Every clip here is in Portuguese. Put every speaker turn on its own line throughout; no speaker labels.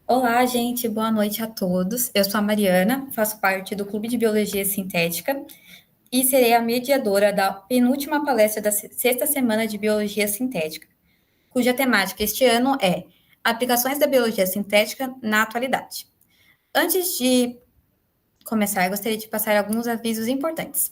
Olá, gente, boa noite a todos. Eu sou a Mariana, faço parte do Clube de Biologia Sintética e serei a mediadora da penúltima palestra da sexta semana de Biologia Sintética, cuja temática este ano é Aplicações da Biologia Sintética na Atualidade. Antes de começar, eu gostaria de passar alguns avisos importantes.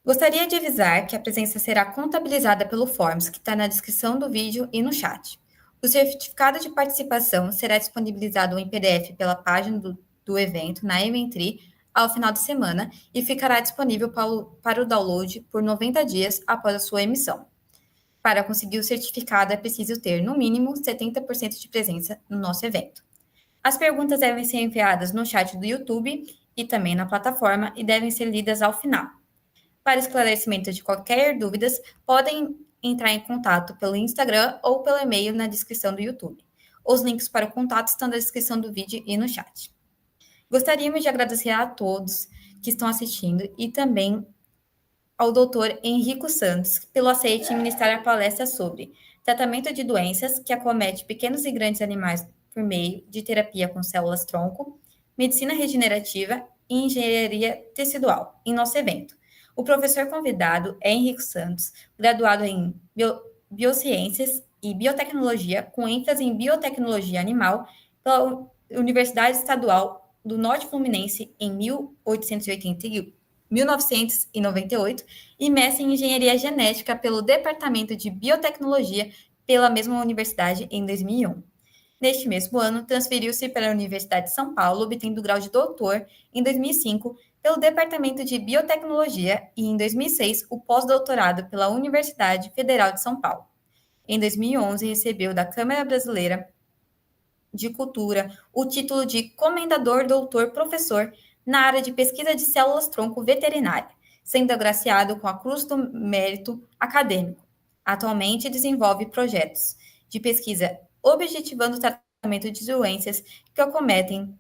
Gostaria de avisar que a presença será contabilizada pelo Forms, que está na descrição do vídeo e no chat. O certificado de participação será disponibilizado em PDF pela página do evento na Eventri ao final de semana e ficará disponível para o download por 90 dias após a sua emissão. Para conseguir o certificado, é preciso ter, no mínimo, 70% de presença no nosso evento. As perguntas devem ser enviadas no chat do YouTube e também na plataforma e devem ser lidas ao final. Para esclarecimento de qualquer dúvidas, podem entrar em contato pelo Instagram ou pelo e-mail na descrição do YouTube. Os links para o contato estão na descrição do vídeo e no chat. Gostaríamos de agradecer a todos que estão assistindo e também ao Dr. Henrico Santos pelo aceite em ministrar a palestra sobre tratamento de doenças que acomete pequenos e grandes animais por meio de terapia com células-tronco, medicina regenerativa e engenharia tecidual, em nosso evento. O professor convidado é Henrico Santos, graduado em Biociências e Biotecnologia, com ênfase em Biotecnologia Animal, pela Universidade Estadual do Norte Fluminense em 1998 e mestre em Engenharia Genética pelo Departamento de Biotecnologia pela mesma universidade em 2001. Neste mesmo ano, transferiu-se para a Universidade de São Paulo, obtendo o grau de doutor em 2005 pelo Departamento de Biotecnologia e, em 2006, o pós-doutorado pela Universidade Federal de São Paulo. Em 2011, recebeu da Câmara Brasileira de Cultura o título de Comendador Doutor Professor na área de pesquisa de células-tronco veterinária, sendo agraciado com a Cruz do Mérito Acadêmico. Atualmente desenvolve projetos de pesquisa objetivando o tratamento de doenças que acometem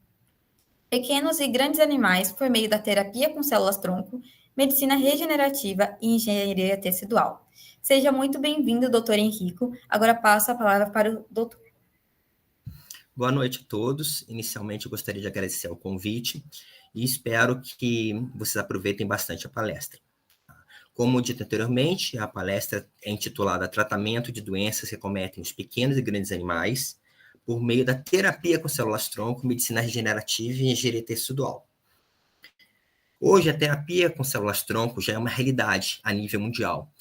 pequenos e grandes animais por meio da terapia com células-tronco, medicina regenerativa e engenharia tecidual. Seja muito bem-vindo, doutor Henrico. Agora passo a palavra para o doutor.
Boa noite a todos. Inicialmente, eu gostaria de agradecer o convite e espero que vocês aproveitem bastante a palestra. Como dito anteriormente, a palestra é intitulada Tratamento de doenças que acometem os pequenos e grandes animais por meio da terapia com células-tronco, medicina regenerativa e engenharia tecidual. Hoje, a terapia com células-tronco já é uma realidade a nível mundial.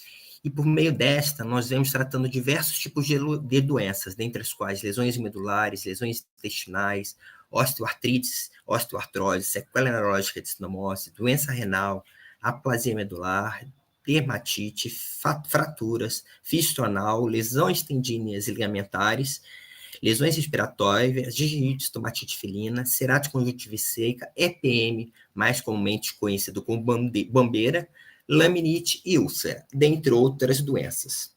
E por meio desta, nós vemos tratando diversos tipos de doenças, dentre as quais lesões medulares, lesões intestinais, osteoartrites, osteoartrose, sequela neurológica de cinomose, doença renal, aplasia medular, dermatite, fraturas, fístula anal, lesões tendíneas e ligamentares, lesões respiratórias, gingivite, estomatite felina, ceratite conjuntiviceca, EPM, mais comumente conhecido como bambeira, laminite e úlcera, dentre outras doenças.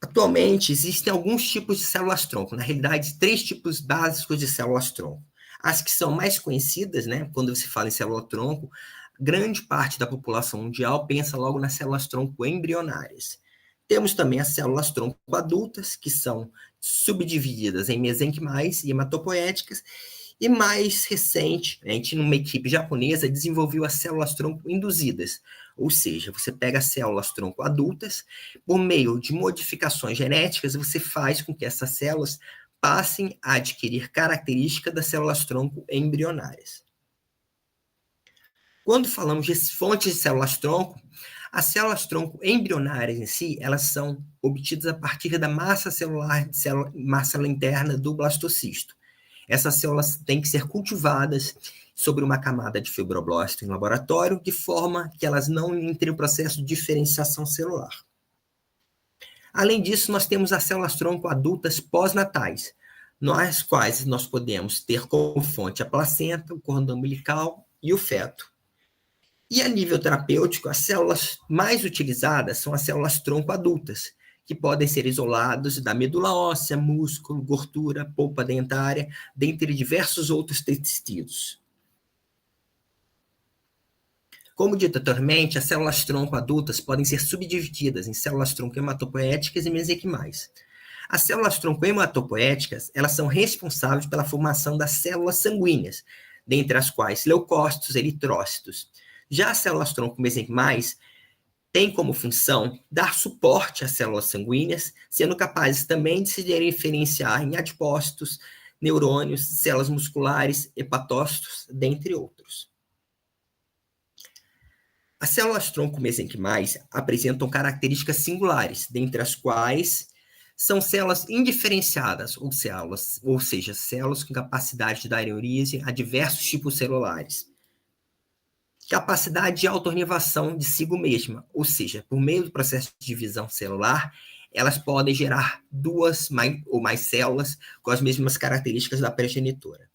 Atualmente, existem alguns tipos de células-tronco, na realidade, 3 tipos básicos de células-tronco. As que são mais conhecidas, né, quando se fala em célula-tronco, grande parte da população mundial pensa logo nas células-tronco embrionárias. Temos também as células-tronco adultas, que são subdivididas em mesenquimais e hematopoéticas, e mais recente, a gente, numa equipe japonesa, desenvolveu as células-tronco induzidas, ou seja, você pega as células-tronco adultas, por meio de modificações genéticas, você faz com que essas células passem a adquirir características das células-tronco embrionárias. Quando falamos de fontes de células-tronco, as células-tronco embrionárias em si, elas são obtidas a partir da massa celular, massa interna do blastocisto. Essas células têm que ser cultivadas sobre uma camada de fibroblasto em laboratório, de forma que elas não entrem em processo de diferenciação celular. Além disso, nós temos as células-tronco adultas pós-natais, nas quais nós podemos ter como fonte a placenta, o cordão umbilical e o feto. E a nível terapêutico, as células mais utilizadas são as células-tronco adultas, que podem ser isolados da medula óssea, músculo, gordura, polpa dentária, dentre diversos outros tecidos. Como dito anteriormente, as células-tronco adultas podem ser subdivididas em células-tronco hematopoéticas e mesenquimais. As células-tronco hematopoéticas, elas são responsáveis pela formação das células sanguíneas, dentre as quais leucócitos e eritrócitos. Já as células-tronco mesenquimais têm como função dar suporte às células sanguíneas, sendo capazes também de se diferenciar em adipócitos, neurônios, células musculares, hepatócitos, dentre outros. As células-tronco mesenquimais apresentam características singulares, dentre as quais são células indiferenciadas, ou seja, células com capacidade de dar origem a diversos tipos celulares. Capacidade de autorrenovação de si mesma, ou seja, por meio do processo de divisão celular, elas podem gerar duas ou mais células com as mesmas características da progenitora.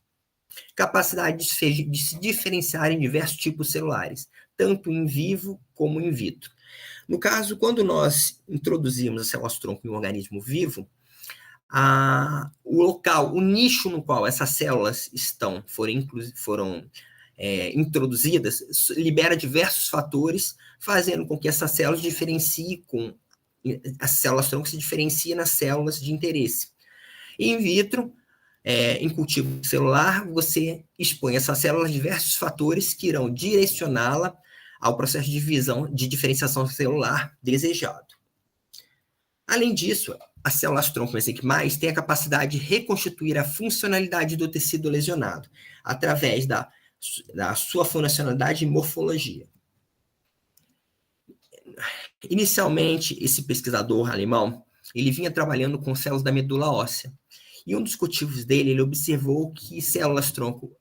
Capacidade de se diferenciar em diversos tipos celulares, tanto in vivo como in vitro. No caso, quando nós introduzimos as células-tronco em um organismo vivo, o local, o nicho no qual essas células foram introduzidas, libera diversos fatores, fazendo com que essas células as células-tronco se diferenciem nas células de interesse. E in vitro, em cultivo celular, você expõe essas células a diversos fatores que irão direcioná-la ao processo de diferenciação celular desejado. Além disso, as células-tronco mesenquimais têm a capacidade de reconstituir a funcionalidade do tecido lesionado, através da sua funcionalidade e morfologia. Inicialmente, esse pesquisador alemão, ele vinha trabalhando com células da medula óssea. E um dos cultivos dele, ele observou que células-tronco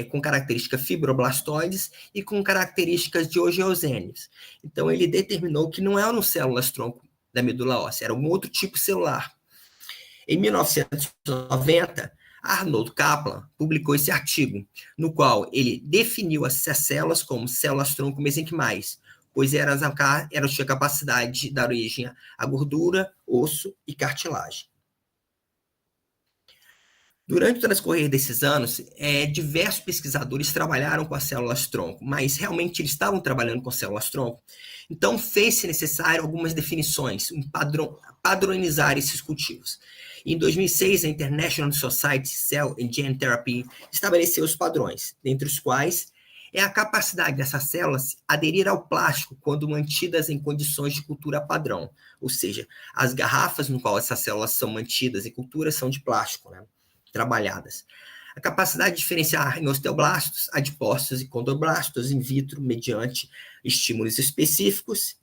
com características fibroblastoides e com características de ogeosênios. Então, ele determinou que não eram células-tronco da medula óssea, era um outro tipo celular. Em 1990, Arnold Kaplan publicou esse artigo, no qual ele definiu essas células como células-tronco mesenquimais, pois elas tinham capacidade de dar origem a gordura, osso e cartilagem. Durante o transcorrer desses anos, diversos pesquisadores trabalharam com as células-tronco, mas realmente eles estavam trabalhando com células-tronco. Então, fez-se necessário algumas definições, padronizar esses cultivos. Em 2006, a International Society Cell and Gene Therapy estabeleceu os padrões, dentre os quais é a capacidade dessas células aderir ao plástico quando mantidas em condições de cultura padrão, ou seja, as garrafas no qual essas células são mantidas em cultura são de plástico, né? Trabalhadas. A capacidade de diferenciar em osteoblastos, adipócitos e condroblastos in vitro mediante estímulos específicos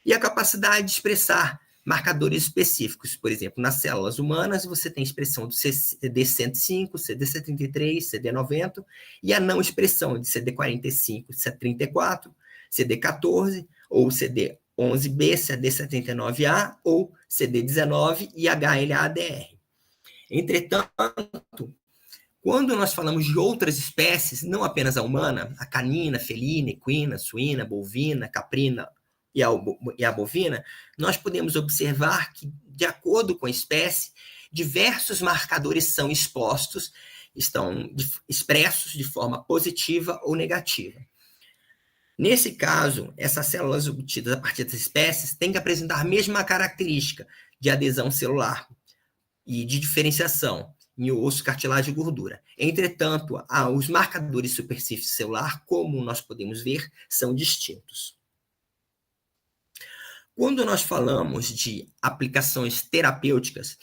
e a capacidade de expressar marcadores específicos. Por exemplo, nas células humanas você tem expressão do CD105, CD73, CD90 e a não expressão de CD45, CD34, CD14 ou CD11B, CD79A ou CD19 e HLA-DR. Entretanto, quando nós falamos de outras espécies, não apenas a humana, a canina, felina, equina, suína, bovina, caprina e a bovina, nós podemos observar que, de acordo com a espécie, diversos marcadores são estão expressos de forma positiva ou negativa. Nesse caso, essas células obtidas a partir das espécies têm que apresentar a mesma característica de adesão celular e de diferenciação em osso, cartilagem e gordura. Entretanto, os marcadores de superfície celular, como nós podemos ver, são distintos. Quando nós falamos de aplicações terapêuticas,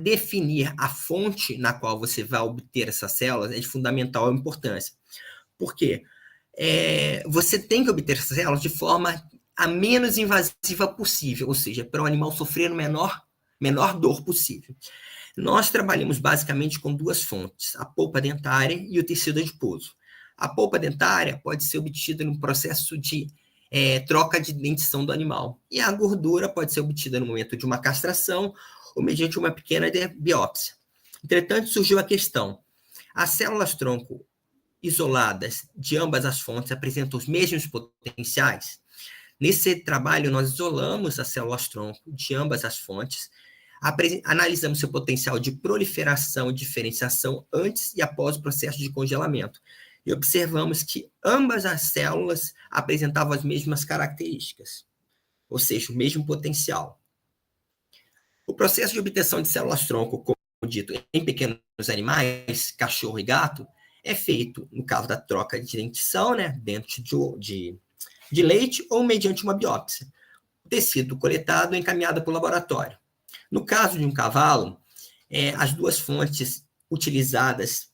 definir a fonte na qual você vai obter essas células é de fundamental importância. Por quê? Você tem que obter essas células de forma a menos invasiva possível, ou seja, para o animal sofrer o menor dor possível. Nós trabalhamos basicamente com duas fontes, a polpa dentária e o tecido adiposo. A polpa dentária pode ser obtida no processo de troca de dentição do animal, e a gordura pode ser obtida no momento de uma castração ou mediante uma pequena biópsia. Entretanto, surgiu a questão, as células-tronco isoladas de ambas as fontes apresentam os mesmos potenciais? Nesse trabalho, nós isolamos as células-tronco de ambas as fontes, analisamos seu potencial de proliferação e diferenciação antes e após o processo de congelamento. E observamos que ambas as células apresentavam as mesmas características, ou seja, o mesmo potencial. O processo de obtenção de células-tronco, como dito, em pequenos animais, cachorro e gato, é feito, no caso da troca de dentição, né, dentro de leite ou mediante uma biópsia. O tecido coletado é encaminhado para o laboratório. No caso de um cavalo, as duas fontes utilizadas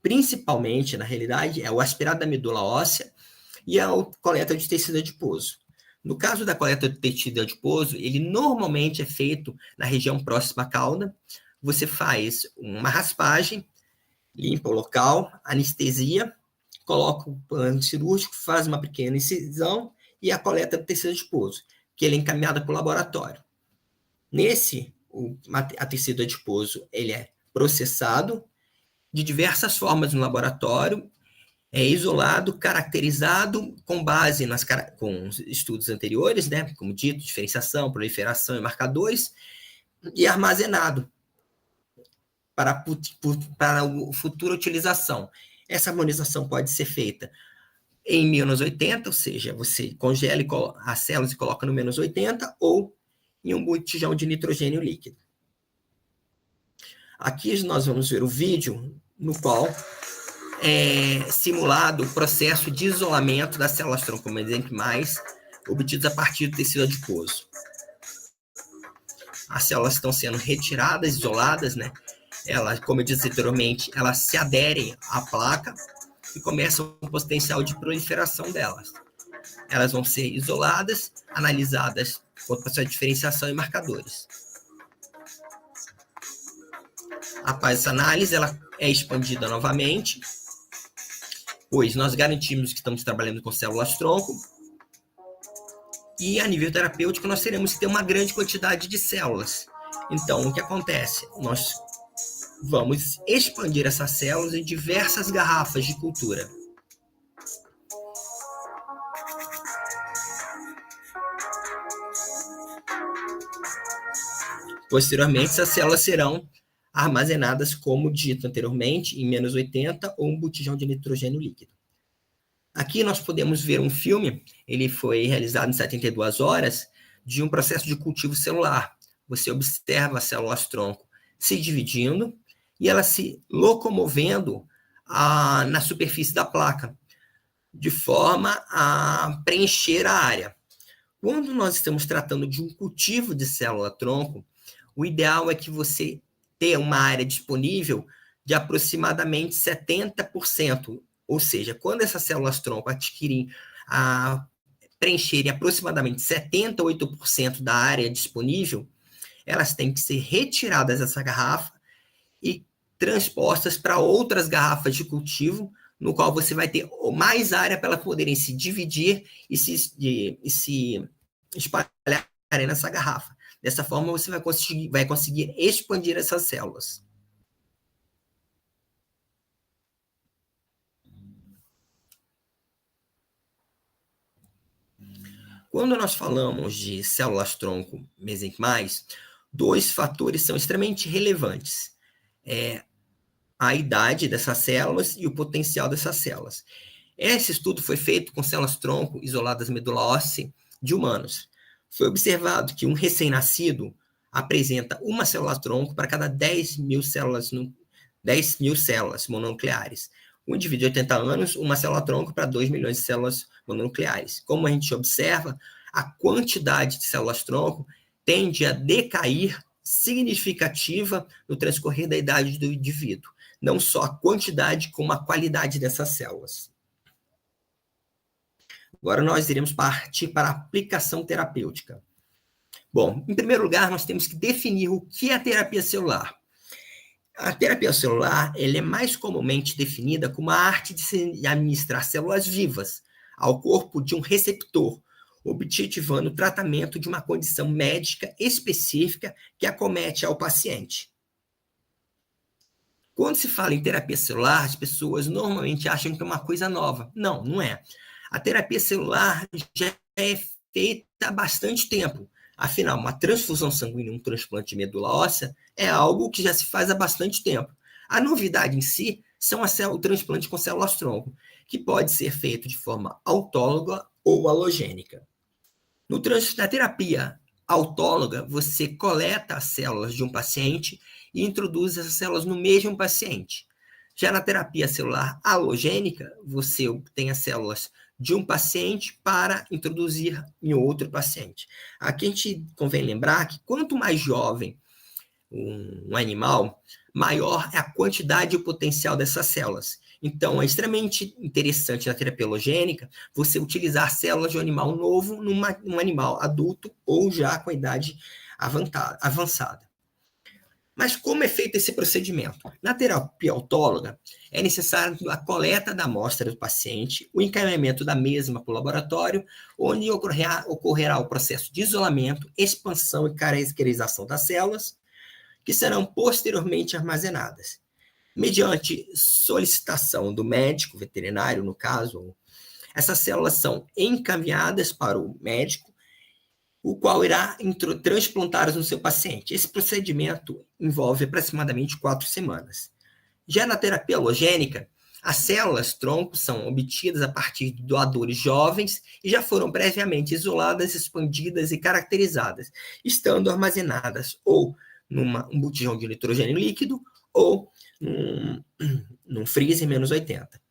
principalmente, na realidade, é o aspirado da medula óssea e a coleta de tecido adiposo. No caso da coleta de tecido adiposo, ele normalmente é feito na região próxima à cauda. Você faz uma raspagem, limpa o local, anestesia, coloca o pano cirúrgico, faz uma pequena incisão e a coleta do tecido adiposo, que ele é encaminhado para o laboratório. Nesse, a tecido adiposo ele é processado de diversas formas no laboratório, é isolado, caracterizado com base com estudos anteriores, né, como dito, diferenciação, proliferação e marcadores, e armazenado para a futura utilização. Essa harmonização pode ser feita em menos 80, ou seja, você congela as células e coloca no menos 80, ou em um botijão de nitrogênio líquido. Aqui nós vamos ver o vídeo no qual é simulado o processo de isolamento das células-tronco mesenquimais obtidas a partir do tecido adiposo. As células estão sendo retiradas, isoladas, né? Elas, como eu disse anteriormente, elas se aderem à placa e começam o potencial de proliferação delas. Elas vão ser isoladas, analisadas com a sua diferenciação e marcadores. Após essa análise, ela é expandida novamente, pois nós garantimos que estamos trabalhando com células-tronco, e a nível terapêutico nós teremos que ter uma grande quantidade de células. Então, o que acontece? Nós vamos expandir essas células em diversas garrafas de cultura. Posteriormente, essas células serão armazenadas, como dito anteriormente, em menos 80 ou um botijão de nitrogênio líquido. Aqui nós podemos ver um filme, ele foi realizado em 72 horas, de um processo de cultivo celular. Você observa as células-tronco se dividindo e elas se locomovendo na superfície da placa, de forma a preencher a área. Quando nós estamos tratando de um cultivo de célula-tronco, o ideal é que você tenha uma área disponível de aproximadamente 70%, ou seja, quando essas células-tronco preencherem aproximadamente 78% da área disponível, elas têm que ser retiradas dessa garrafa e transpostas para outras garrafas de cultivo, no qual você vai ter mais área para elas poderem se dividir e se espalharem nessa garrafa. Dessa forma, você vai conseguir expandir essas células. Quando nós falamos de células-tronco mesenquimais, dois fatores são extremamente relevantes. A idade dessas células e o potencial dessas células. Esse estudo foi feito com células-tronco isoladas medula óssea de humanos. Foi observado que um recém-nascido apresenta uma célula-tronco para cada 10 mil células mononucleares. Um indivíduo de 80 anos, uma célula-tronco para 2 milhões de células mononucleares. Como a gente observa, a quantidade de células-tronco tende a decair significativa no transcorrer da idade do indivíduo. Não só a quantidade, como a qualidade dessas células. Agora nós iremos partir para a aplicação terapêutica. Bom, em primeiro lugar, nós temos que definir o que é a terapia celular. A terapia celular ela é mais comumente definida como a arte de se administrar células vivas ao corpo de um receptor, objetivando o tratamento de uma condição médica específica que acomete ao paciente. Quando se fala em terapia celular, as pessoas normalmente acham que é uma coisa nova. Não, não é. A terapia celular já é feita há bastante tempo. Afinal, uma transfusão sanguínea, um transplante de medula óssea, é algo que já se faz há bastante tempo. A novidade em si são o transplante com células-tronco, que pode ser feito de forma autóloga ou halogênica. Na terapia autóloga, você coleta as células de um paciente e introduz essas células no mesmo paciente. Já na terapia celular alogênica, você tem as células de um paciente para introduzir em outro paciente. Aqui a gente convém lembrar que quanto mais jovem um animal, maior é a quantidade e o potencial dessas células. Então, é extremamente interessante na terapia alogênica você utilizar células de um animal novo num animal adulto ou já com a idade avançada. Mas como é feito esse procedimento? Na terapia autóloga, é necessário a coleta da amostra do paciente, o encaminhamento da mesma para o laboratório, onde ocorrerá o processo de isolamento, expansão e caracterização das células, que serão posteriormente armazenadas. Mediante solicitação do médico veterinário, no caso, essas células são encaminhadas para o médico, o qual irá transplantá-las no seu paciente. Esse procedimento envolve aproximadamente 4 semanas. Já na terapia alogênica, as células tronco são obtidas a partir de doadores jovens e já foram previamente isoladas, expandidas e caracterizadas, estando armazenadas ou um botijão de nitrogênio líquido ou num freezer menos 80.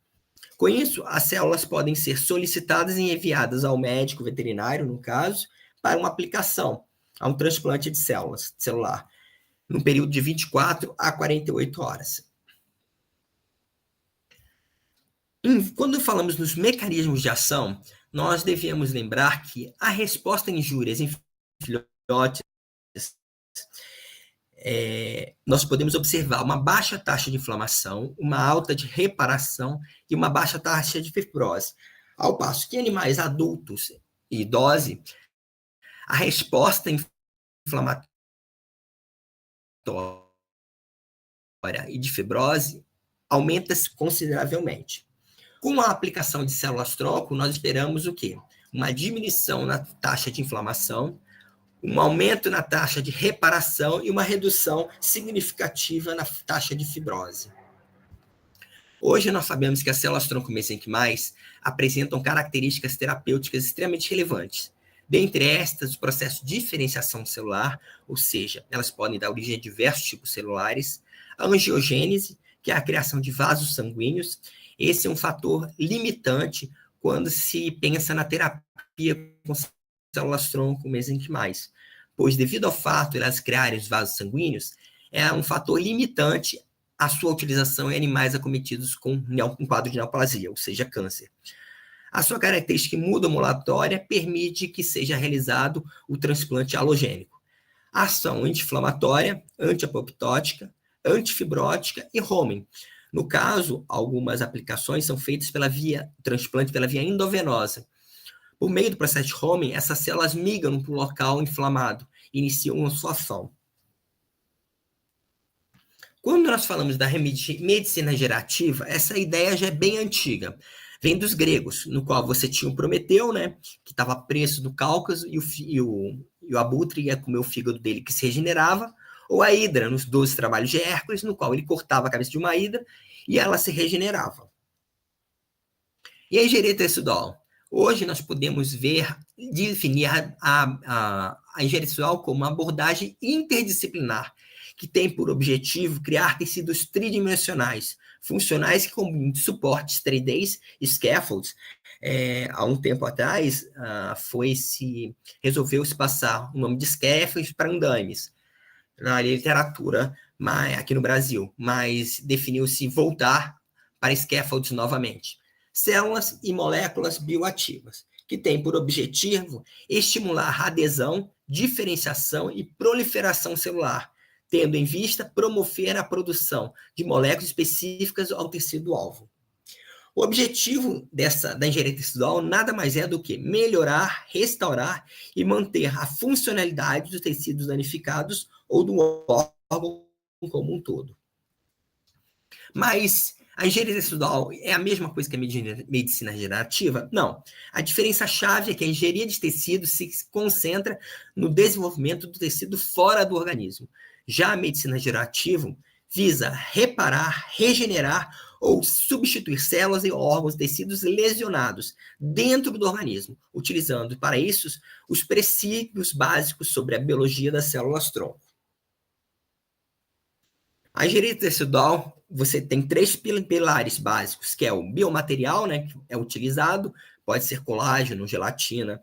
Com isso, as células podem ser solicitadas e enviadas ao médico veterinário, no caso, para uma aplicação a um transplante de células celular, num período de 24 a 48 horas. Quando falamos nos mecanismos de ação, nós devemos lembrar que a resposta a injúrias em filhotes, nós podemos observar uma baixa taxa de inflamação, uma alta de reparação e uma baixa taxa de fibrose. Ao passo que em animais adultos e idosos, a resposta inflamatória e de fibrose aumenta-se consideravelmente. Com a aplicação de células-tronco, nós esperamos o quê? Uma diminuição na taxa de inflamação, um aumento na taxa de reparação e uma redução significativa na taxa de fibrose. Hoje nós sabemos que as células-tronco mesenquimais apresentam características terapêuticas extremamente relevantes. Dentre estas, o processo de diferenciação celular, ou seja, elas podem dar origem a diversos tipos celulares, a angiogênese, que é a criação de vasos sanguíneos. Esse é um fator limitante quando se pensa na terapia com células-tronco mesenquimais, pois devido ao fato de elas criarem os vasos sanguíneos, é um fator limitante a sua utilização em animais acometidos com um quadro de neoplasia, ou seja, câncer. A sua característica imunomodulatória permite que seja realizado o transplante alogênico. A ação anti-inflamatória, anti-apoptótica, antifibrótica e homing. No caso, algumas aplicações são feitas transplante pela via endovenosa. Por meio do processo de homing, essas células migram para o local inflamado e iniciam a sua ação. Quando nós falamos da medicina regenerativa, essa ideia já é bem antiga. Vem dos gregos, no qual você tinha o Prometeu, né, que estava preso do Cáucaso, e o abutre ia comer o fígado dele, que se regenerava, ou a hidra, nos 12 trabalhos de Hércules, no qual ele cortava a cabeça de uma hidra e ela se regenerava. E a engenharia tecidual? Hoje nós podemos definir a engenharia tecidual como uma abordagem interdisciplinar, que tem por objetivo criar tecidos tridimensionais, funcionais que combinem suportes 3D e scaffolds. Há um tempo atrás, resolveu-se passar o nome de scaffolds para andames na literatura aqui no Brasil, mas definiu-se voltar para scaffolds novamente. Células e moléculas bioativas, que têm por objetivo estimular a adesão, diferenciação e proliferação celular, tendo em vista promover a produção de moléculas específicas ao tecido-alvo. O objetivo da engenharia tecidual nada mais é do que melhorar, restaurar e manter a funcionalidade dos tecidos danificados ou do órgão como um todo. Mas a engenharia tecidual é a mesma coisa que a medicina regenerativa? Não. A diferença-chave é que a engenharia de tecido se concentra no desenvolvimento do tecido fora do organismo. Já a medicina regenerativa visa reparar, regenerar ou substituir células e órgãos, tecidos lesionados dentro do organismo, utilizando para isso os princípios básicos sobre a biologia das células-tronco. A engenharia tecidual, você tem 3 pilares básicos, que é o biomaterial, né, que é utilizado, pode ser colágeno, gelatina.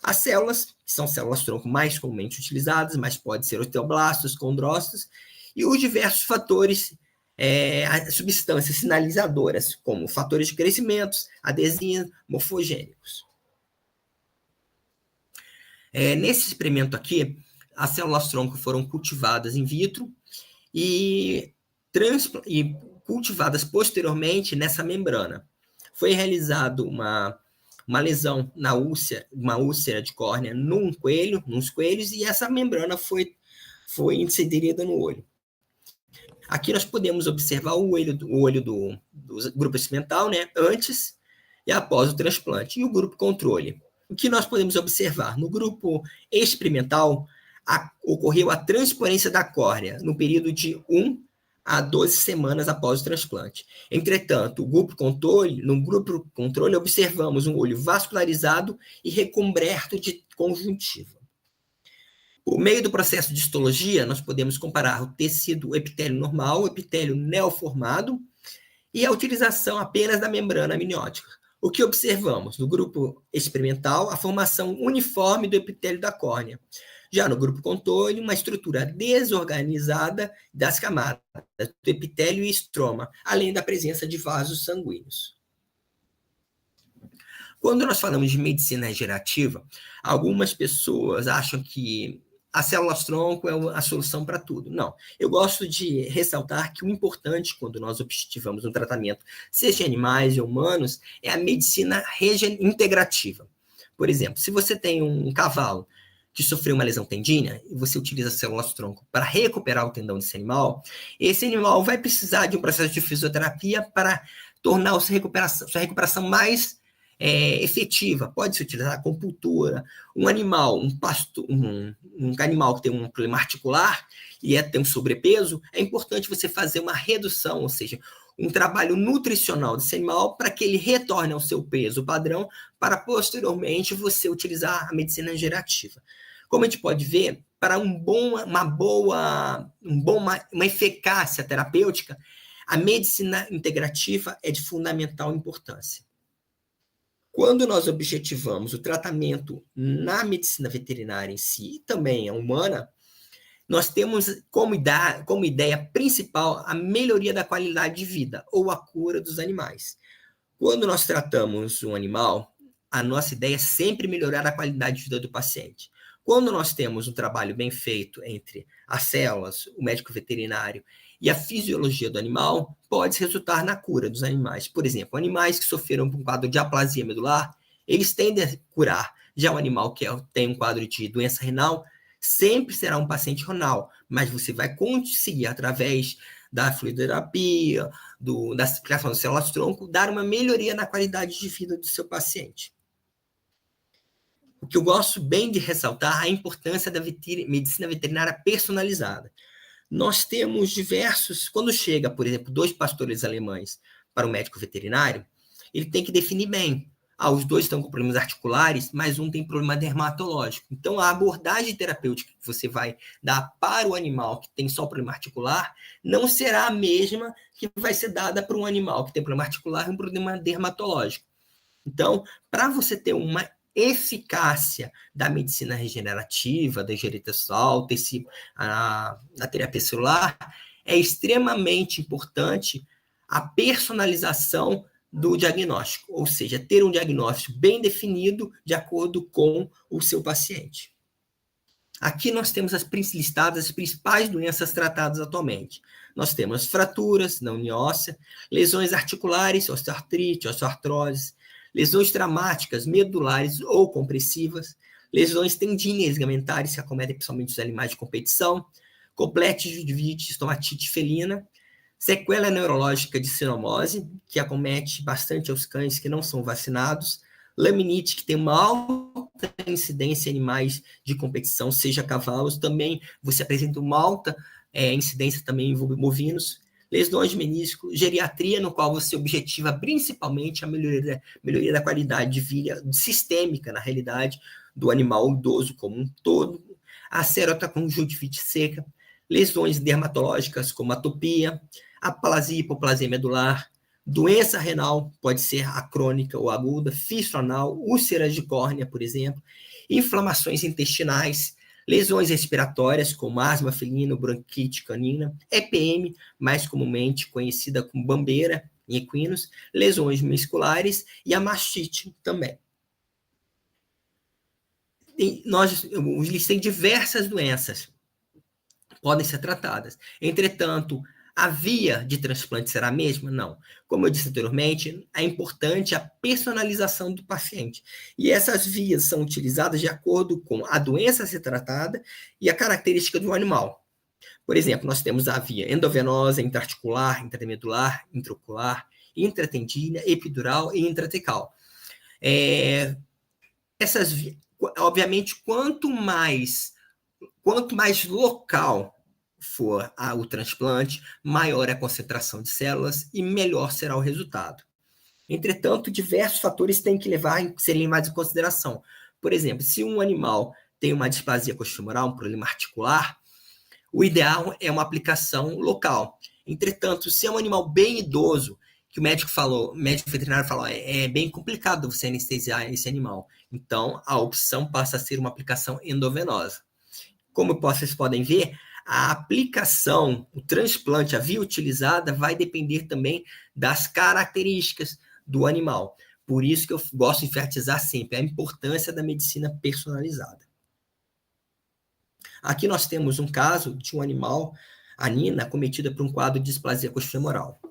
As células, que são células-tronco mais comumente utilizadas, mas pode ser osteoblastos, condrócitos, e os diversos fatores, as substâncias sinalizadoras, como fatores de crescimento, adesivos, morfogênicos. Nesse experimento aqui, as células-tronco foram cultivadas in vitro e cultivadas posteriormente nessa membrana. Foi realizado uma lesão na úlcera, uma úlcera de córnea nos coelhos, e essa membrana foi inserida no olho. Aqui nós podemos observar o olho do grupo experimental, né, antes e após o transplante, e o grupo controle. O que nós podemos observar? No grupo experimental, ocorreu a transparência da córnea no período de 1 a 12 semanas após o transplante. Entretanto, no grupo controle, observamos um olho vascularizado e recoberto de conjuntiva. Por meio do processo de histologia, nós podemos comparar o tecido o epitélio normal, o epitélio neoformado, e a utilização apenas da membrana amniótica. O que observamos? No grupo experimental, a formação uniforme do epitélio da córnea. Já no grupo controle, uma estrutura desorganizada das camadas do epitélio e estroma, além da presença de vasos sanguíneos. Quando nós falamos de medicina regenerativa, algumas pessoas acham que as células-tronco é a solução para tudo. Não. Eu gosto de ressaltar que o importante quando nós objetivamos um tratamento, seja em animais ou humanos, é a medicina integrativa. Por exemplo, se você tem um cavalo que sofreu uma lesão tendínea e você utiliza células-tronco para recuperar o tendão desse animal, esse animal vai precisar de um processo de fisioterapia para tornar sua recuperação mais efetiva. Pode-se utilizar acupuntura. Um animal que tem um problema articular e tem um sobrepeso, é importante você fazer uma redução, ou seja, um trabalho nutricional desse animal para que ele retorne ao seu peso padrão, para posteriormente você utilizar a medicina regenerativa. Como a gente pode ver, para uma eficácia terapêutica, a medicina integrativa é de fundamental importância. Quando nós objetivamos o tratamento na medicina veterinária em si, e também a humana, nós temos como ideia principal a melhoria da qualidade de vida ou a cura dos animais. Quando nós tratamos um animal, a nossa ideia é sempre melhorar a qualidade de vida do paciente. Quando nós temos um trabalho bem feito entre as células, o médico veterinário e a fisiologia do animal, pode resultar na cura dos animais. Por exemplo, animais que sofreram um quadro de aplasia medular, eles tendem a curar. Já o animal que tem um quadro de doença renal, sempre será um paciente renal, mas você vai conseguir, através da fluidoterapia, da explicação das células-tronco, dar uma melhoria na qualidade de vida do seu paciente. O que eu gosto bem de ressaltar é a importância da medicina veterinária personalizada. Nós temos diversos... Quando chega, por exemplo, 2 pastores alemães para o médico veterinário, ele tem que definir bem. Os 2 estão com problemas articulares, mas um tem problema dermatológico. Então, a abordagem terapêutica que você vai dar para o animal que tem só problema articular não será a mesma que vai ser dada para um animal que tem problema articular e um problema dermatológico. Então, para você ter uma eficácia da medicina regenerativa, da engenharia tecidual, da terapia celular, é extremamente importante a personalização do diagnóstico, ou seja, ter um diagnóstico bem definido de acordo com o seu paciente. Aqui nós temos listadas as principais doenças tratadas atualmente. Nós temos fraturas na união óssea, lesões articulares, osteoartrite, osteoartrose, lesões traumáticas, medulares ou compressivas, lesões tendíneas ligamentares que acometem principalmente os animais de competição, completivite, estomatite felina, sequela neurológica de sinomose, que acomete bastante aos cães que não são vacinados, laminite, que tem uma alta incidência em animais de competição, seja cavalos, também você apresenta uma alta incidência também em bovinos, lesões de menisco, geriatria, no qual você objetiva principalmente a melhoria da qualidade de vida sistêmica, na realidade, do animal idoso como um todo, a cerotoconjuntivite seca, lesões dermatológicas como atopia, aplasia e hipoplasia medular, doença renal, pode ser a crônica ou aguda, fístula anal, úlceras de córnea, por exemplo, inflamações intestinais, lesões respiratórias, como asma felina, bronquite canina, EPM, mais comumente conhecida como bambeira em equinos, lesões musculares e a mastite também. Eles têm diversas doenças, podem ser tratadas. Entretanto, a via de transplante será a mesma? Não. Como eu disse anteriormente, é importante a personalização do paciente. E essas vias são utilizadas de acordo com a doença a ser tratada e a característica do animal. Por exemplo, nós temos a via endovenosa, intraarticular, intramedular, intraocular, intratendínea, epidural e intratecal. Essas vias, obviamente, quanto mais local for o transplante, maior é a concentração de células e melhor será o resultado. Entretanto, diversos fatores têm que serem levados em consideração. Por exemplo, se um animal tem uma displasia coxofemoral, um problema articular, o ideal é uma aplicação local. Entretanto, se é um animal bem idoso, que o médico veterinário falou, é bem complicado você anestesiar esse animal. Então, a opção passa a ser uma aplicação endovenosa. Como vocês podem ver, a aplicação, o transplante, a via utilizada vai depender também das características do animal. Por isso que eu gosto de enfatizar sempre a importância da medicina personalizada. Aqui nós temos um caso de um animal, a Nina, acometida por um quadro de displasia coxofemoral.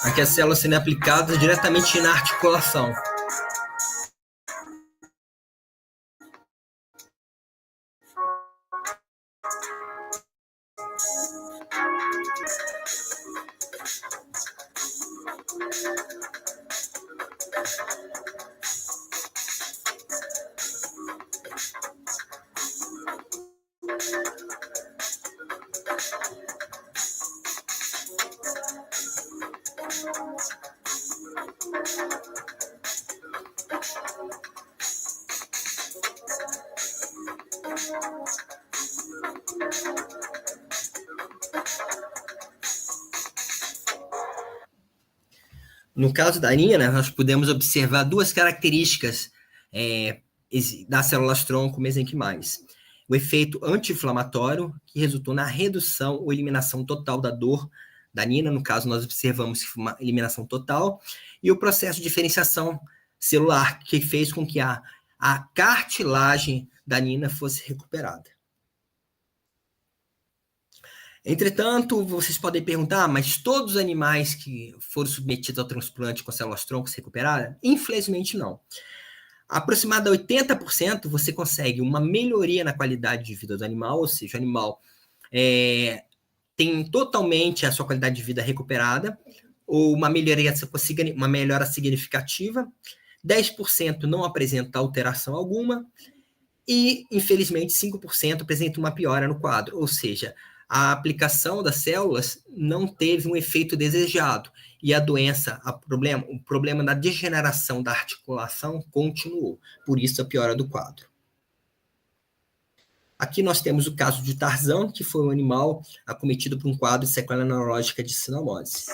Aqui as células sendo aplicadas diretamente na articulação. No caso da Nina, nós podemos observar duas características das células-tronco mesenquimais. O efeito anti-inflamatório, que resultou na redução ou eliminação total da dor da Nina, no caso nós observamos uma eliminação total, e o processo de diferenciação celular, que fez com que a cartilagem da Nina fosse recuperada. Entretanto, vocês podem perguntar, mas todos os animais que foram submetidos ao transplante com células-tronco se recuperaram? Infelizmente, não. Aproximadamente 80% você consegue uma melhoria na qualidade de vida do animal, ou seja, o animal tem totalmente a sua qualidade de vida recuperada, ou uma melhora significativa, 10% não apresenta alteração alguma, e, infelizmente, 5% apresenta uma piora no quadro, ou seja, a aplicação das células não teve um efeito desejado e a doença, o problema da degeneração da articulação continuou. Por isso, a piora do quadro. Aqui nós temos o caso de Tarzan, que foi um animal acometido por um quadro de sequela neurológica de cinomose.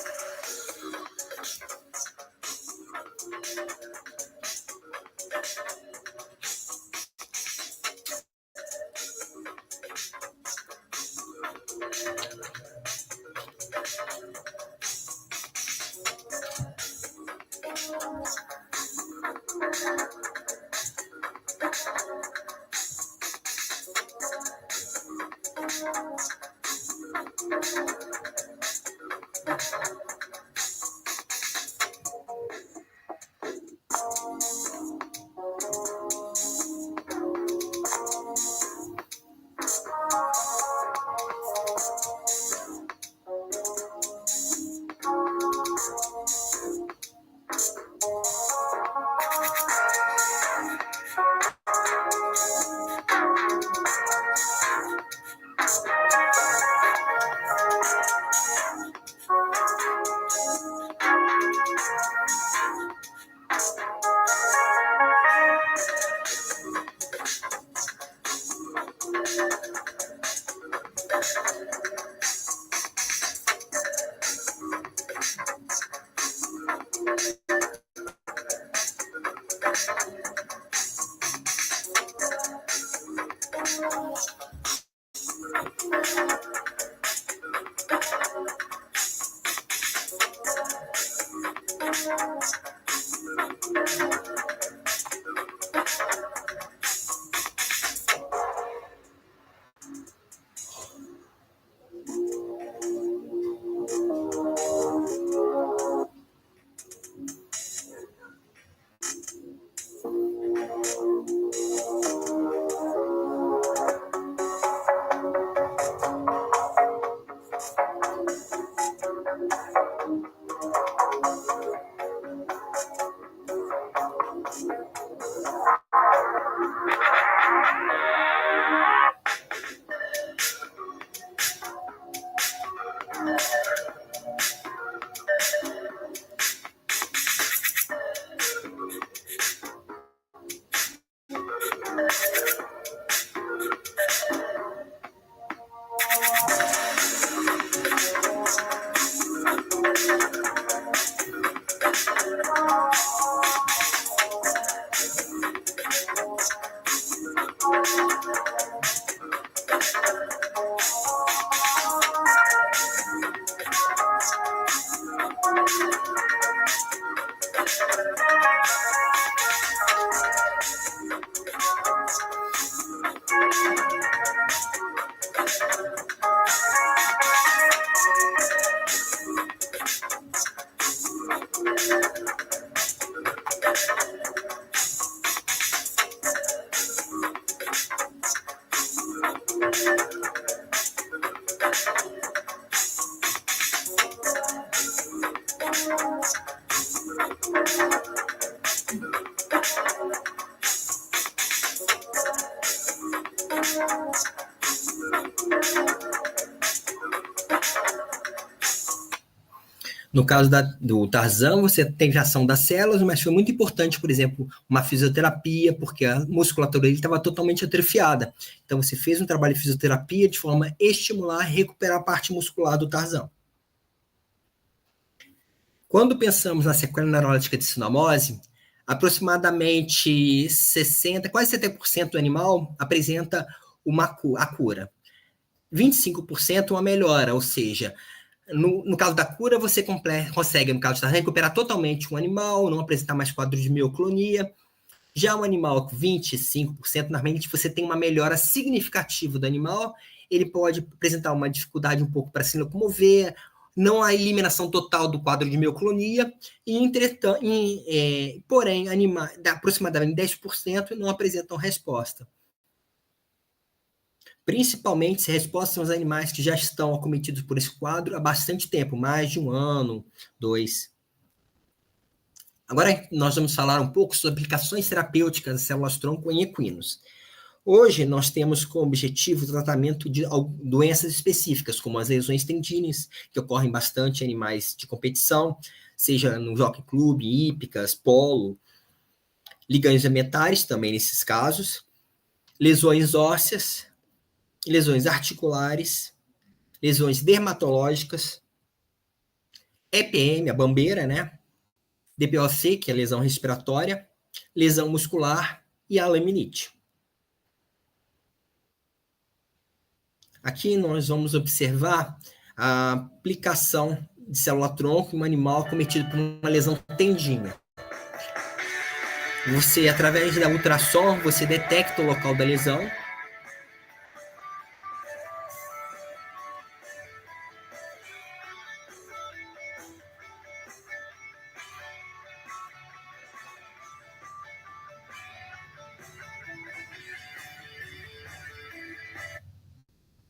No caso do Tarzan, você tem ação das células, mas foi muito importante, por exemplo, uma fisioterapia, porque a musculatura dele estava totalmente atrofiada. Então, você fez um trabalho de fisioterapia de forma a estimular e recuperar a parte muscular do Tarzan. Quando pensamos na sequela neurológica de cinomose, aproximadamente 60%, quase 70% do animal apresenta a cura. 25% uma melhora, ou seja, no caso da cura, você consegue, no caso de recuperar totalmente um animal, não apresentar mais quadro de mioclonia. Já um animal com 25%, normalmente você tem uma melhora significativa do animal, ele pode apresentar uma dificuldade um pouco para se locomover, não há eliminação total do quadro de mioclonia, porém, animais de aproximadamente 10% não apresentam resposta. Principalmente se respostas são os animais que já estão acometidos por esse quadro há bastante tempo, mais de 1 ano, 2. Agora nós vamos falar um pouco sobre aplicações terapêuticas das células-tronco em equinos. Hoje, nós temos como objetivo o tratamento de doenças específicas, como as lesões tendíneas, que ocorrem bastante em animais de competição, seja no jockey club, hípicas, polo, ligames ligamentares também nesses casos, lesões ósseas, lesões articulares, lesões dermatológicas, EPM, a bambeira, né? DPOC, que é a lesão respiratória, lesão muscular e a laminite. Aqui nós vamos observar a aplicação de célula-tronco em um animal cometido por uma lesão tendínea. Você, através da ultrassom, você detecta o local da lesão.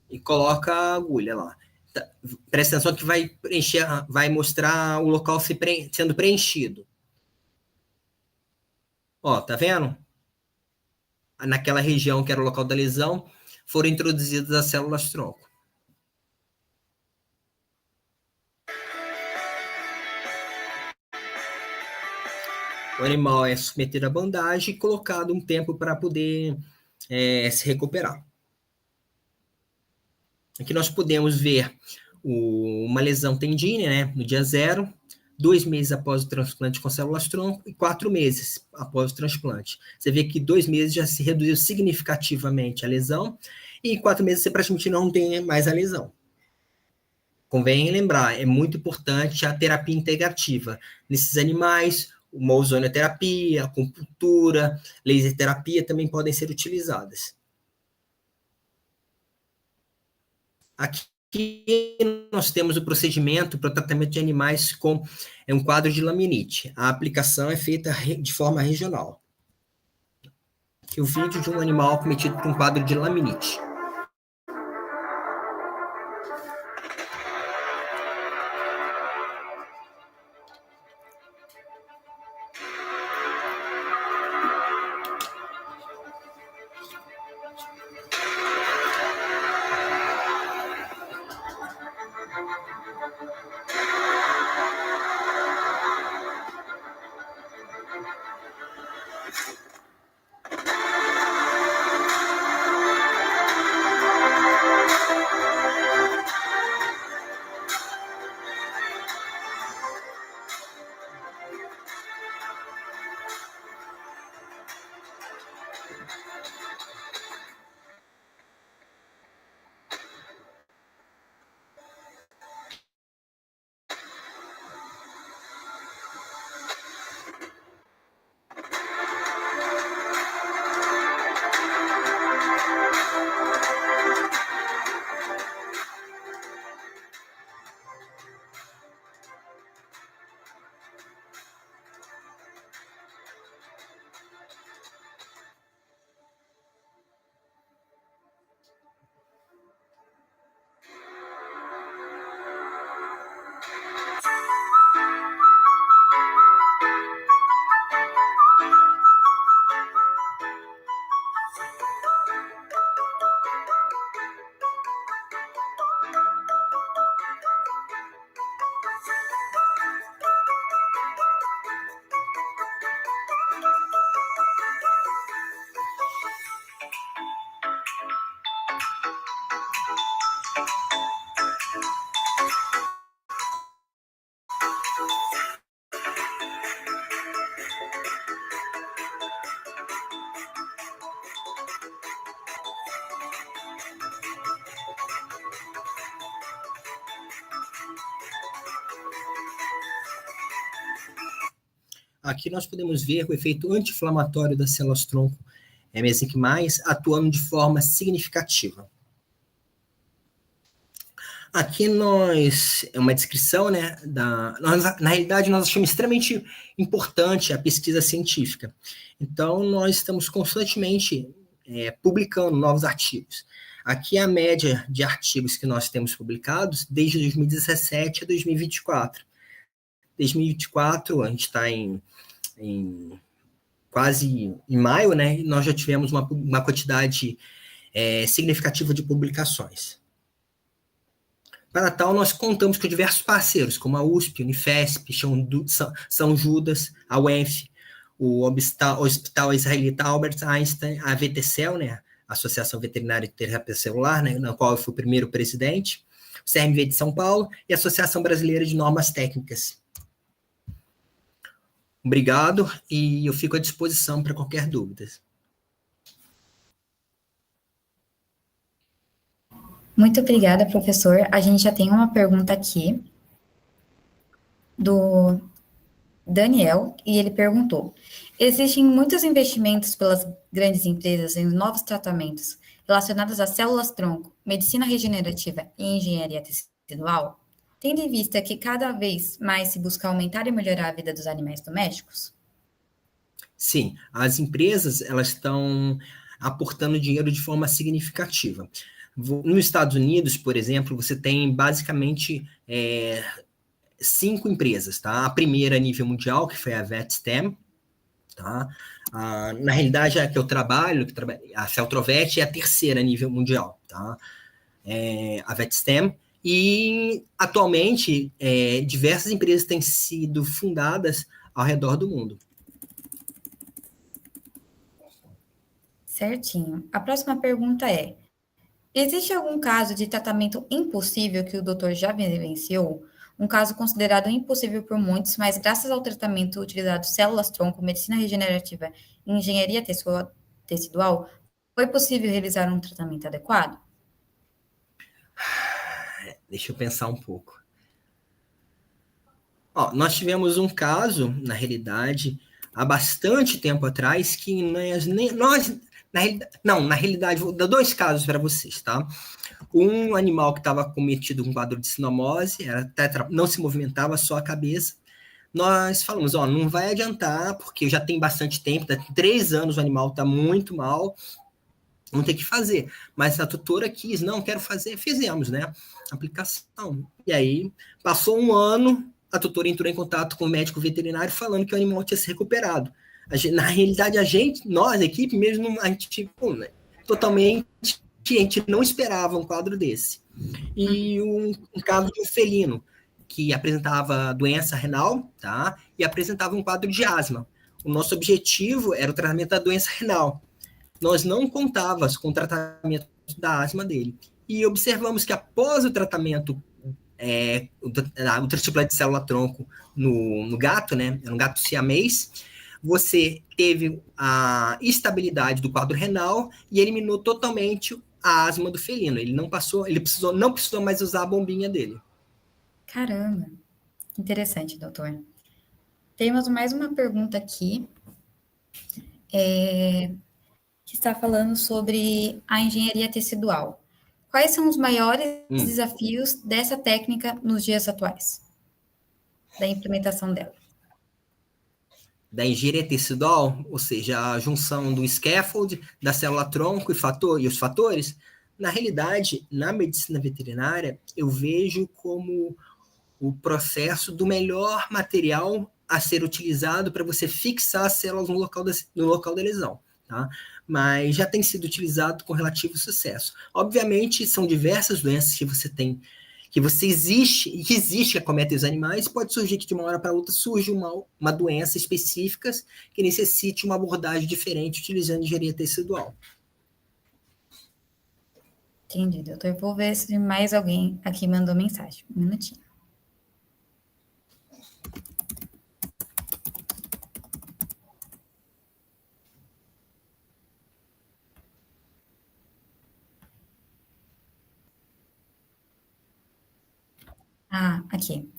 E coloca a agulha lá. Presta atenção que vai preencher, vai mostrar o local sendo preenchido. Ó, tá vendo? Naquela região que era o local da lesão, foram introduzidas as células-tronco. O animal é submetido à bandagem e colocado um tempo para poder se recuperar. Aqui nós podemos ver uma lesão tendínea, né, no dia 0, 2 meses após o transplante com células-tronco e 4 meses após o transplante. Você vê que 2 meses já se reduziu significativamente a lesão e em 4 meses você praticamente não tem mais a lesão. Convém lembrar, é muito importante a terapia integrativa. Nesses animais, uma ozonioterapia, acupuntura, laser terapia também podem ser utilizadas. Aqui nós temos o procedimento para o tratamento de animais com um quadro de laminite. A aplicação é feita de forma regional. Aqui o vídeo de um animal cometido por um quadro de laminite. Aqui nós podemos ver o efeito anti-inflamatório das células-tronco mesenquimais atuando de forma significativa. Aqui é uma descrição, né, na realidade nós achamos extremamente importante a pesquisa científica. Então nós estamos constantemente publicando novos artigos. Aqui é a média de artigos que nós temos publicados desde 2017 a 2024. 2024, a gente está em quase em maio, né, nós já tivemos uma quantidade significativa de publicações. Para tal, nós contamos com diversos parceiros, como a USP, Unifesp, São Judas, a UENF, o Hospital Israelita Albert Einstein, a VTCEL, né, Associação Veterinária de Terapia Celular, né, na qual eu fui o primeiro presidente, o CRMV de São Paulo e a Associação Brasileira de Normas Técnicas. Obrigado, e eu fico à disposição para qualquer dúvida.
Muito obrigada, professor. A gente já tem uma pergunta aqui do Daniel, e ele perguntou: existem muitos investimentos pelas grandes empresas em novos tratamentos relacionados a células-tronco, medicina regenerativa e engenharia tecidual, tendo em vista que cada vez mais se busca aumentar e melhorar a vida dos animais domésticos?
Sim, as empresas elas estão aportando dinheiro de forma significativa. Nos Estados Unidos, por exemplo, você tem basicamente 5 empresas, tá? A primeira a nível mundial, que foi a VetStem, tá? Na realidade, a que eu trabalho, a Celtrovet, é a terceira a nível mundial, tá? A VetStem. E, atualmente, diversas empresas têm sido fundadas ao redor do mundo.
Certinho. A próxima pergunta é: existe algum caso de tratamento impossível que o doutor já vivenciou? Um caso considerado impossível por muitos, mas graças ao tratamento utilizado células-tronco, medicina regenerativa e engenharia tecidual, foi possível realizar um tratamento adequado?
Deixa eu pensar um pouco. Nós tivemos um caso, na realidade, há bastante tempo atrás, que nós na realidade, vou dar 2 casos para vocês, tá? Um animal que estava cometido com um quadro de sinomose, não se movimentava, só a cabeça. Nós falamos, não vai adiantar, porque já tem bastante tempo, 3 anos o animal está muito mal, vamos ter que fazer. Mas a tutora quis, não, quero fazer, fizemos, né? Aplicação. E aí, passou 1 ano, a tutora entrou em contato com o médico veterinário falando que o animal tinha se recuperado. Na realidade, nós, a equipe, mesmo, a gente, totalmente, a gente não esperava um quadro desse. E um caso de um felino, que apresentava doença renal, tá? E apresentava um quadro de asma. O nosso objetivo era o tratamento da doença renal. Nós não contávamos com o tratamento da asma dele. E observamos que após o tratamento, o transplante de célula-tronco no gato, né? Era um gato siamês, você teve a estabilidade do quadro renal e eliminou totalmente a asma do felino. Ele não precisou mais usar a bombinha dele.
Caramba, interessante, doutor. Temos mais uma pergunta aqui, que está falando sobre a engenharia tecidual. Quais são os maiores desafios dessa técnica nos dias atuais? Da implementação dela.
Da engenharia tecidual, ou seja, a junção do scaffold, da célula-tronco e os fatores, na realidade, na medicina veterinária, eu vejo como o processo do melhor material a ser utilizado para você fixar as células no local da lesão, tá? Mas já tem sido utilizado com relativo sucesso. Obviamente, são diversas doenças que você tem, que existe, que acomete os animais, pode surgir que de uma hora para outra surge uma doença específica que necessite uma abordagem diferente utilizando engenharia tecidual.
Entendi, doutor. Vou ver se mais alguém aqui mandou mensagem. Um minutinho. Aqui.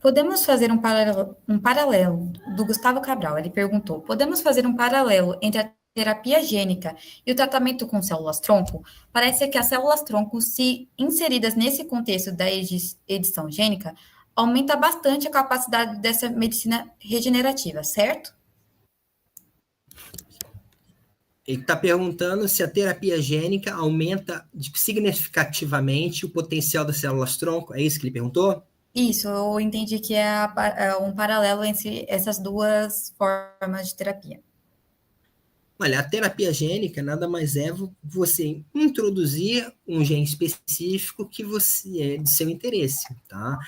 Podemos fazer um paralelo do Gustavo Cabral. Ele perguntou: podemos fazer um paralelo entre a terapia gênica e o tratamento com células-tronco? Parece que as células-tronco, se inseridas nesse contexto da edição gênica, aumenta bastante a capacidade dessa medicina regenerativa, certo?
Ele está perguntando se a terapia gênica aumenta significativamente o potencial das células-tronco. É isso que ele perguntou?
Isso, eu entendi que é um paralelo entre essas duas formas de terapia.
Olha, a terapia gênica nada mais é você introduzir um gene específico que você é de seu interesse, tá?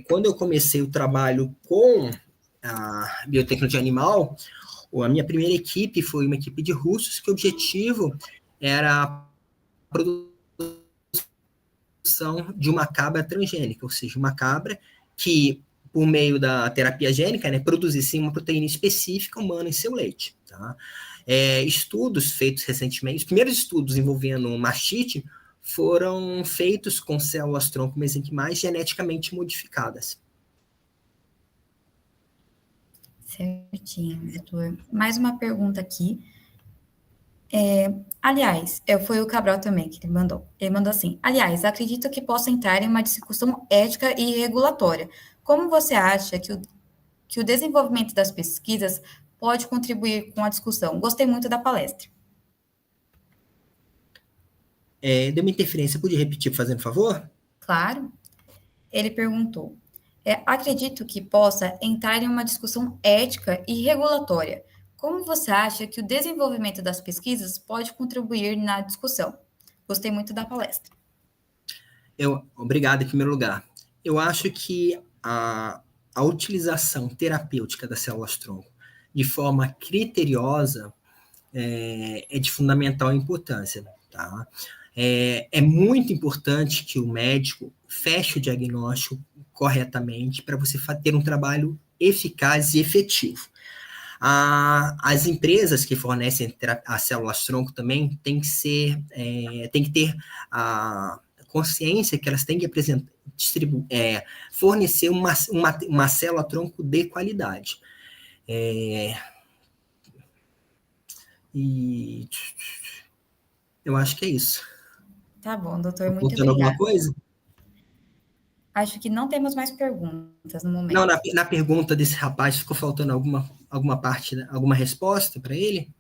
Quando eu comecei o trabalho com a biotecnologia animal, a minha primeira equipe foi uma equipe de russos que o objetivo era a produção de uma cabra transgênica, ou seja, uma cabra que, por meio da terapia gênica, né, produzisse uma proteína específica humana em seu leite, tá? Estudos feitos recentemente, os primeiros estudos envolvendo mastite foram feitos com células tronco mesenquimais geneticamente modificadas.
Certinho, doutor. Mais uma pergunta aqui. Aliás, foi o Cabral também que ele mandou. Ele mandou assim: aliás, acredito que possa entrar em uma discussão ética e regulatória. Como você acha que o desenvolvimento das pesquisas pode contribuir com a discussão? Gostei muito da palestra.
Deu uma interferência, podia repetir, fazendo favor?
Claro. Ele perguntou: acredito que possa entrar em uma discussão ética e regulatória. Como você acha que o desenvolvimento das pesquisas pode contribuir na discussão? Gostei muito da palestra.
Obrigado, em primeiro lugar. Eu acho que a utilização terapêutica das células-tronco de forma criteriosa é de fundamental importância, tá? É muito importante que o médico feche o diagnóstico corretamente para você ter um trabalho eficaz e efetivo. As empresas que fornecem as células-tronco também têm que ter a consciência que elas têm que fornecer uma célula-tronco de qualidade. E eu acho que é isso.
Tá bom, doutor, muito
Faltando alguma
obrigada.
coisa?
Acho que não temos mais perguntas no
Não,
momento.
na pergunta desse rapaz, ficou faltando alguma parte, né? Alguma resposta para ele?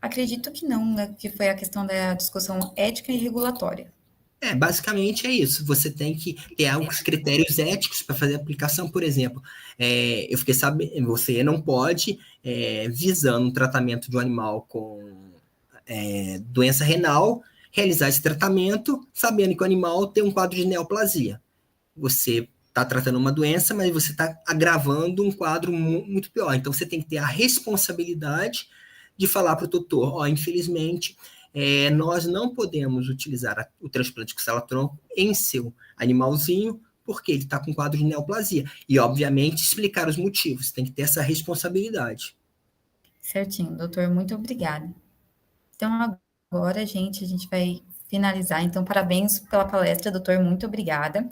Acredito que não, né, que foi a questão da discussão ética e regulatória.
Basicamente é isso. Você tem que ter alguns critérios éticos para fazer a aplicação. Por exemplo, eu fiquei sabendo, você não pode, visando um tratamento de um animal com doença renal, realizar esse tratamento sabendo que o animal tem um quadro de neoplasia. Você está tratando uma doença, mas você está agravando um quadro muito pior. Então, você tem que ter a responsabilidade de falar para o tutor, infelizmente, nós não podemos utilizar o transplante de célula-tronco em seu animalzinho, porque ele está com quadro de neoplasia. E, obviamente, explicar os motivos. Tem que ter essa responsabilidade.
Certinho, doutor, muito obrigada. Então, agora, a gente vai finalizar. Então, parabéns pela palestra, doutor, muito obrigada.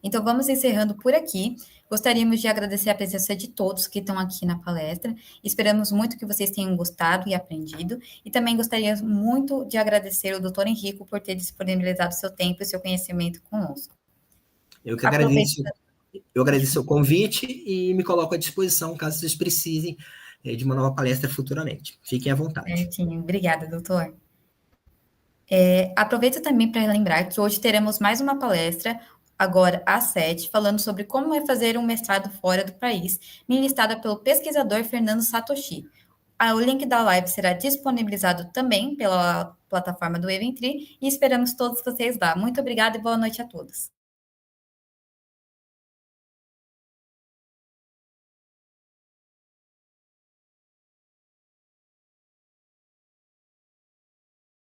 Então, vamos encerrando por aqui. Gostaríamos de agradecer a presença de todos que estão aqui na palestra. Esperamos muito que vocês tenham gostado e aprendido. E também gostaríamos muito de agradecer ao doutor Henrico por ter disponibilizado seu tempo e seu conhecimento conosco.
Eu que agradeço. Eu agradeço o convite e me coloco à disposição caso vocês precisem de uma nova palestra futuramente. Fiquem à vontade.
Certinho. Obrigada, doutor. Aproveito também para lembrar que hoje teremos mais uma palestra, agora às 7, falando sobre como é fazer um mestrado fora do país, ministrada pelo pesquisador Fernando Satoshi. O link da live será disponibilizado também pela plataforma do Eventri e esperamos todos vocês lá. Muito obrigada e boa noite a todos.